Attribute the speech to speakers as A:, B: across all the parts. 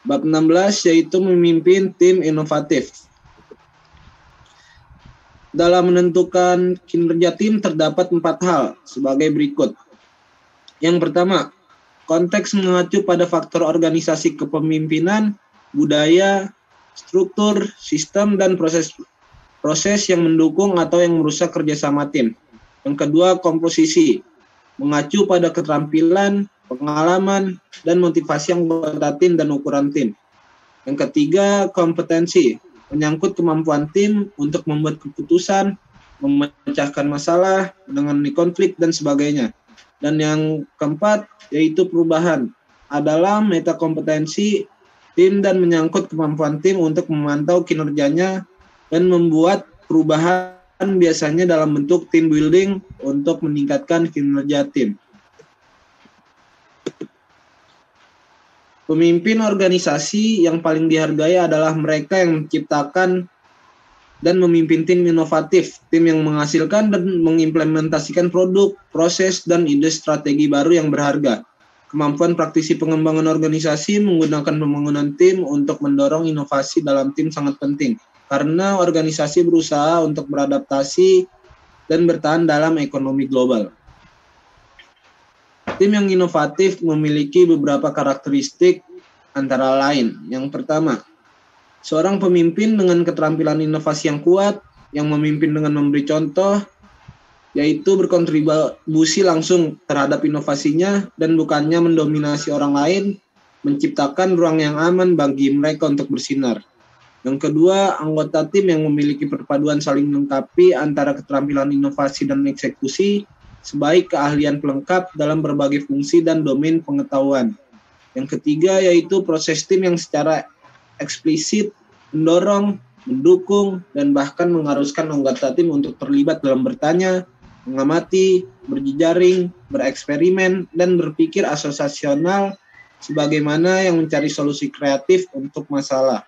A: Bab 16 yaitu memimpin tim inovatif. Dalam menentukan kinerja tim terdapat 4 hal sebagai berikut. Yang pertama, konteks mengacu pada faktor organisasi kepemimpinan, budaya, struktur, sistem, dan proses yang mendukung atau yang merusak kerjasama tim. Yang kedua, komposisi, mengacu pada keterampilan, pengalaman, dan motivasi anggota tim dan ukuran tim. Yang ketiga, kompetensi, menyangkut kemampuan tim untuk membuat keputusan, memecahkan masalah, menangani konflik, dan sebagainya. Dan yang keempat, yaitu perubahan, adalah metakompetensi tim dan menyangkut kemampuan tim untuk memantau kinerjanya dan membuat perubahan biasanya dalam bentuk team building untuk meningkatkan kinerja tim. Pemimpin organisasi yang paling dihargai adalah mereka yang menciptakan dan memimpin tim inovatif, tim yang menghasilkan dan mengimplementasikan produk, proses, dan ide strategi baru yang berharga. Kemampuan praktisi pengembangan organisasi menggunakan pembangunan tim untuk mendorong inovasi dalam tim sangat penting, karena organisasi berusaha untuk beradaptasi dan bertahan dalam ekonomi global. Tim yang inovatif memiliki beberapa karakteristik antara lain. Yang pertama, seorang pemimpin dengan keterampilan inovasi yang kuat, yang memimpin dengan memberi contoh, yaitu berkontribusi langsung terhadap inovasinya dan bukannya mendominasi orang lain, menciptakan ruang yang aman bagi mereka untuk bersinar. Yang kedua, anggota tim yang memiliki perpaduan saling melengkapi antara keterampilan inovasi dan eksekusi, sebaik keahlian pelengkap dalam berbagai fungsi dan domain pengetahuan. Yang ketiga yaitu proses tim yang secara eksplisit mendorong, mendukung, dan bahkan mengharuskan anggota tim untuk terlibat dalam bertanya, mengamati, berjejaring, bereksperimen, dan berpikir asosiasional sebagaimana yang mencari solusi kreatif untuk masalah.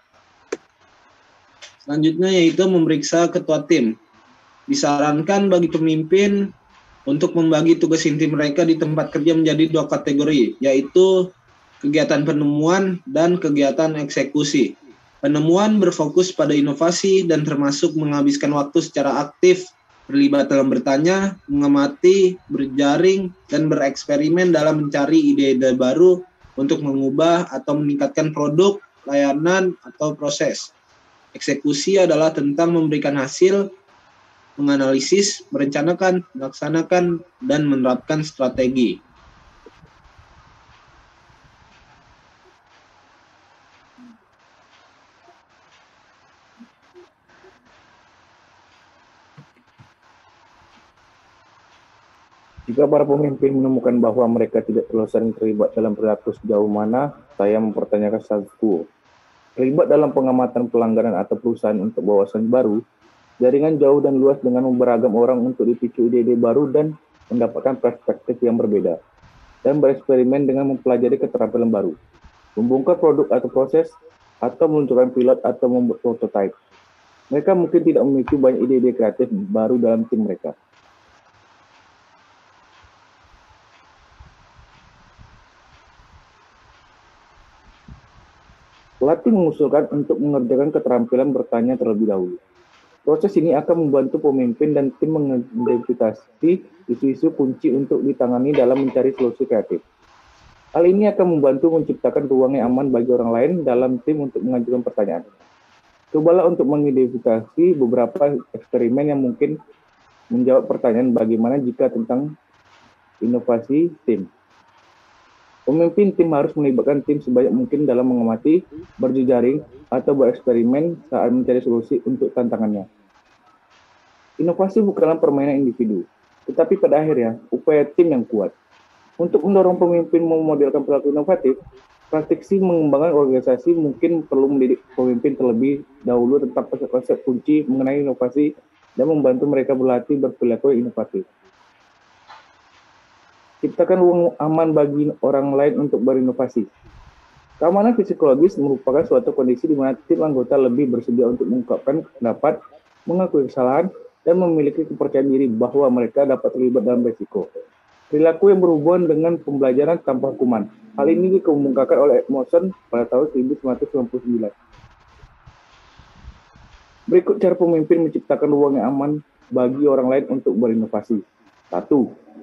A: Selanjutnya yaitu memeriksa ketua tim. Disarankan bagi pemimpin untuk membagi tugas inti mereka di tempat kerja menjadi 2 kategori, yaitu kegiatan penemuan dan kegiatan eksekusi. Penemuan berfokus pada inovasi dan termasuk menghabiskan waktu secara aktif, terlibat dalam bertanya, mengamati, berjaring, dan bereksperimen dalam mencari ide-ide baru untuk mengubah atau meningkatkan produk, layanan, atau proses. Eksekusi adalah tentang memberikan hasil, menganalisis, merencanakan, melaksanakan, dan menerapkan strategi.
B: Jika para pemimpin menemukan bahwa mereka tidak terlalu sering terlibat dalam perilaku sejauh mana, saya mempertanyakan status quo. Terlibat dalam pengamatan pelanggaran atau perusahaan untuk wawasan baru, jaringan jauh dan luas dengan beragam orang untuk dipicu ide-ide baru dan mendapatkan perspektif yang berbeda, dan bereksperimen dengan mempelajari keterampilan baru, membongkar produk atau proses, atau meluncurkan pilot atau membuat prototipe. Mereka mungkin tidak memiliki banyak ide-ide kreatif baru dalam tim mereka. Pelatih mengusulkan untuk mengerjakan keterampilan bertanya terlebih dahulu. Proses ini akan membantu pemimpin dan tim mengidentifikasi isu-isu kunci untuk ditangani dalam mencari solusi kreatif. Hal ini akan membantu menciptakan ruang yang aman bagi orang lain dalam tim untuk mengajukan pertanyaan. Cobalah untuk mengidentifikasi beberapa eksperimen yang mungkin menjawab pertanyaan bagaimana jika tentang inovasi tim. Pemimpin tim harus melibatkan tim sebanyak mungkin dalam mengamati, berjejaring, atau bereksperimen saat mencari solusi untuk tantangannya. Inovasi bukanlah permainan individu, tetapi pada akhirnya upaya tim yang kuat. Untuk mendorong pemimpin memodelkan perilaku inovatif, praktisi mengembangkan organisasi mungkin perlu mendidik pemimpin terlebih dahulu tentang konsep-konsep kunci mengenai inovasi dan membantu mereka berlatih berperilaku inovatif. Ciptakan ruang aman bagi orang lain untuk berinovasi. Keamanan psikologis merupakan suatu kondisi di mana tim anggota lebih bersedia untuk mengungkapkan pendapat, mengakui kesalahan, dan memiliki kepercayaan diri bahwa mereka dapat terlibat dalam risiko. Perilaku yang berhubungan dengan pembelajaran tanpa hukuman. Hal ini dikemukakan oleh Edmondson pada tahun 1999. Berikut cara pemimpin menciptakan ruang yang aman bagi orang lain untuk berinovasi. 1.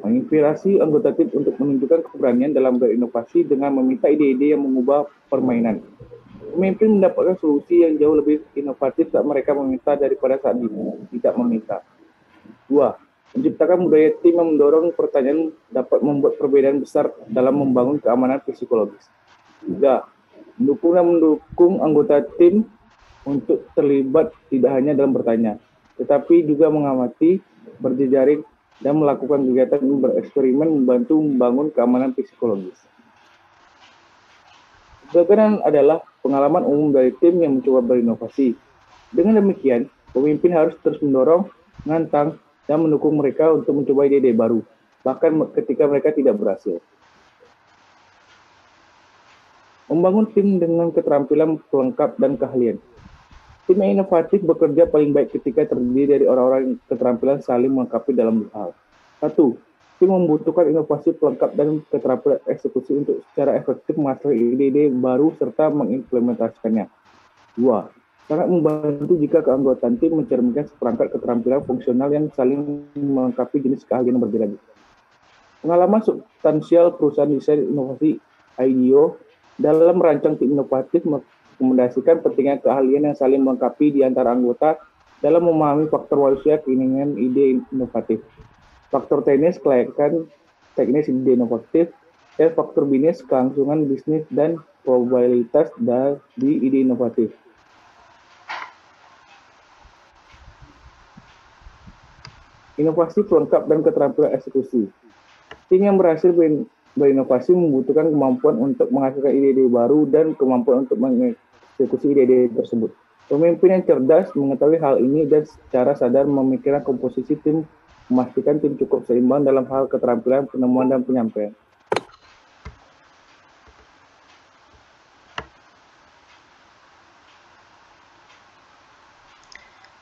B: Menginspirasi anggota tim untuk menunjukkan keberanian dalam berinovasi dengan meminta ide-ide yang mengubah permainan. Pemimpin mendapatkan solusi yang jauh lebih inovatif saat mereka meminta daripada saat tidak meminta. 2. Menciptakan budaya tim yang mendorong pertanyaan dapat membuat perbedaan besar dalam membangun keamanan psikologis. 3. Mendukung anggota tim untuk terlibat tidak hanya dalam bertanya, tetapi juga mengamati, berjejaring, dan melakukan kegiatan bereksperimen membantu membangun keamanan psikologis. Kegagalan adalah pengalaman umum dari tim yang mencoba berinovasi. Dengan demikian, pemimpin harus terus mendorong, menantang, dan mendukung mereka untuk mencoba ide-ide baru, bahkan ketika mereka tidak berhasil. Membangun tim dengan keterampilan pelengkap dan keahlian. Tim yang inovatif bekerja paling baik ketika terdiri dari orang-orang yang keterampilan saling melengkapi dalam hal. 1. Tim membutuhkan inovasi pelengkap dan keterampilan eksekusi untuk secara efektif menghasilkan ide-ide baru serta mengimplementasikannya. 2. Sangat membantu jika keanggotaan tim mencerminkan seperangkat keterampilan fungsional yang saling melengkapi jenis keahlian yang berbeda. Pengalaman substansial perusahaan desain inovasi IDEO dalam merancang tim inovatif merekomendasikan pentingnya keahlian yang saling melengkapi di antara anggota dalam memahami faktor manusia keinginan ide inovatif, faktor teknis kelayakan teknis ide inovatif, dan faktor bisnis kelangsungan bisnis dan probabilitas dari ide inovatif. Inovasi pelengkap dan keterampilan eksekusi. Tim yang berhasil berinovasi membutuhkan kemampuan untuk menghasilkan ide-ide baru dan kemampuan untuk mengeksekusi ide-ide tersebut. Pemimpin yang cerdas mengetahui hal ini dan secara sadar memikirkan komposisi tim, memastikan tim cukup seimbang dalam hal keterampilan, penemuan, dan penyampaian.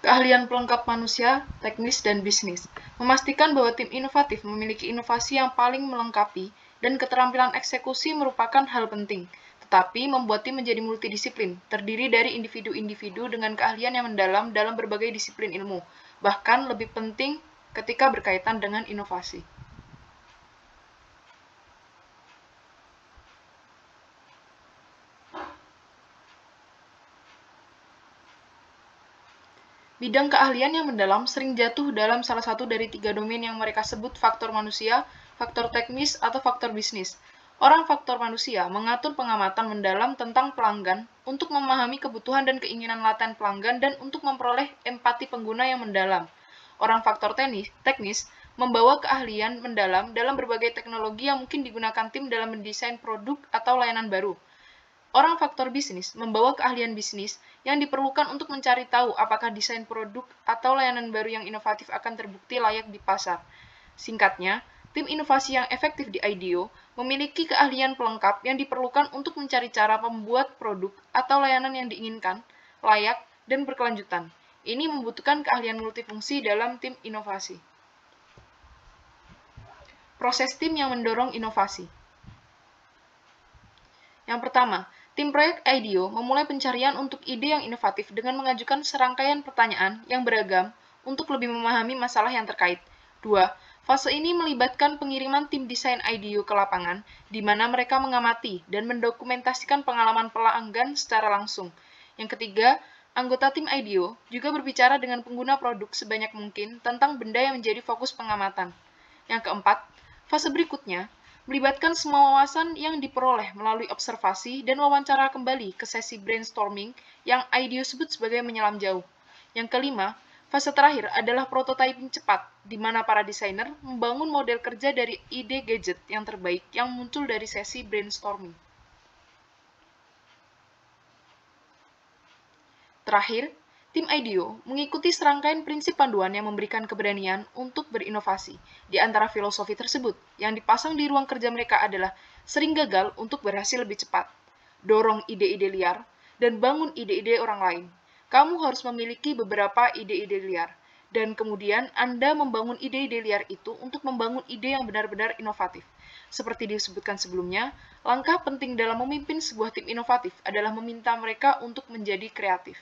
C: Keahlian pelengkap manusia, teknis, dan bisnis. Memastikan bahwa tim inovatif memiliki inovasi yang paling melengkapi dan keterampilan eksekusi merupakan hal penting. Tetapi membuat tim menjadi multidisiplin, terdiri dari individu-individu dengan keahlian yang mendalam dalam berbagai disiplin ilmu, bahkan lebih penting ketika berkaitan dengan inovasi. Bidang keahlian yang mendalam sering jatuh dalam salah satu dari 3 domain yang mereka sebut faktor manusia, faktor teknis, atau faktor bisnis. Orang faktor manusia mengatur pengamatan mendalam tentang pelanggan untuk memahami kebutuhan dan keinginan laten pelanggan dan untuk memperoleh empati pengguna yang mendalam. Orang faktor teknis membawa keahlian mendalam dalam berbagai teknologi yang mungkin digunakan tim dalam mendesain produk atau layanan baru. Orang faktor bisnis membawa keahlian bisnis yang diperlukan untuk mencari tahu apakah desain produk atau layanan baru yang inovatif akan terbukti layak di pasar. Singkatnya, tim inovasi yang efektif di IDEO memiliki keahlian pelengkap yang diperlukan untuk mencari cara membuat produk atau layanan yang diinginkan, layak, dan berkelanjutan. Ini membutuhkan keahlian multifungsi dalam tim inovasi. Proses tim yang mendorong inovasi. Yang pertama, tim proyek IDEO memulai pencarian untuk ide yang inovatif dengan mengajukan serangkaian pertanyaan yang beragam untuk lebih memahami masalah yang terkait. 2. Fase ini melibatkan pengiriman tim desain IDEO ke lapangan, di mana mereka mengamati dan mendokumentasikan pengalaman pelanggan secara langsung. Yang ketiga, anggota tim IDEO juga berbicara dengan pengguna produk sebanyak mungkin tentang benda yang menjadi fokus pengamatan. Yang keempat, fase berikutnya melibatkan semua wawasan yang diperoleh melalui observasi dan wawancara kembali ke sesi brainstorming yang IDEO sebut sebagai menyelam jauh. Yang kelima, fase terakhir adalah prototyping cepat, di mana para desainer membangun model kerja dari ide gadget yang terbaik yang muncul dari sesi brainstorming. Terakhir, tim IDEO mengikuti serangkaian prinsip panduan yang memberikan keberanian untuk berinovasi. Di antara filosofi tersebut, yang dipasang di ruang kerja mereka adalah sering gagal untuk berhasil lebih cepat, dorong ide-ide liar, dan bangun ide-ide orang lain. Kamu harus memiliki beberapa ide-ide liar. Dan kemudian Anda membangun ide-ide liar itu untuk membangun ide yang benar-benar inovatif. Seperti disebutkan sebelumnya, langkah penting dalam memimpin sebuah tim inovatif adalah meminta mereka untuk menjadi kreatif.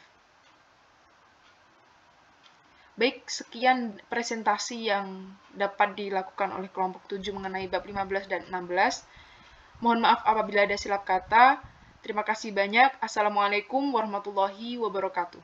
C: Baik, sekian presentasi yang dapat dilakukan oleh kelompok 7 mengenai bab 15 dan 16. Mohon maaf apabila ada silap kata. Terima kasih banyak. Assalamualaikum warahmatullahi wabarakatuh.